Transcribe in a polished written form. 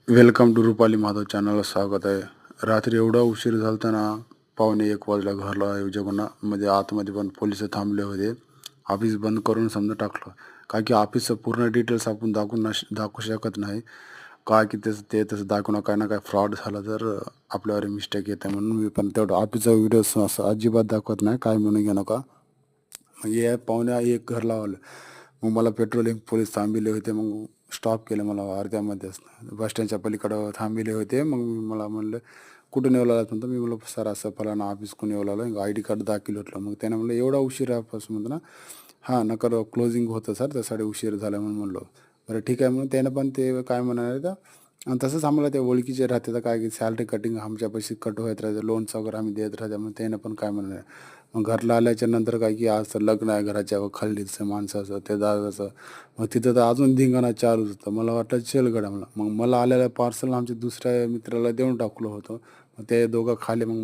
Welcome to Rupali Madhav चॅनलला स्वागत आहे. रात्री एवढा उशीर झालता ना, 1:15 वाजला घरला जेवणा म्हणजे आतमध्ये पण पोलिस थांबले होते. ऑफिस बंद करून समजा टाकलं. काय की ऑफिसचं पूर्ण डिटेल्स आपण दाखवू शकत नाही. काय की त्याचं ते तसं दाखवणं काय ना काय फ्रॉड झाला तर आपल्यावर मिस्टेक येते म्हणून मी पण तेवढं ऑफिसचा व्हिडिओ असं अजिबात दाखवत नाही. काय म्हणू घेऊ नका. मग हे 1:45 घर लावलं. मग मला पेट्रोलिंग पोलीस थांबविले होते. मग स्टॉप केलं मला अर्ध्यामध्येच. बस स्टँडच्या पलीकडं थांबविले होते. मग मला म्हणलं, "कुठून येऊ लागलात?" म्हणतो. मी म्हणलं, "सर असं फलाना ऑफिसकडून येऊ लागलो." आयडी कार्ड दाखवलं होतं. मग त्यानं म्हणलं, "एवढा उशिरापासून?" म्हणतो ना. "हां, नकर क्लोजिंग होतं सर त्यासाठी उशीर झाला." म्हणून म्हणलो. बरं ठीक आहे म्हणून त्यानं पण ते काय म्हणाले तर आणि तसंच आम्हाला ते ओळखीचे राहते तर काय की सॅलरी कटिंग आमच्या पैसे कट होत राहते. लोन्स वगैरे आम्ही देत राहते. मग त्यानं पण काय म्हणाले. मग घरला आल्याच्या नंतर काय की आज तर लग्न आहे घराच्या खाललीचं माणसाचं ते दादाचं. मग तिथं तर अजून धिंगाणा चालूच होता. मला वाटलं चल गड्या म्हणलं. मग मला आलेलं पार्सल आमच्या दुसऱ्या मित्राला देऊन टाकलं होतं. मग ते दोघं खाले. मग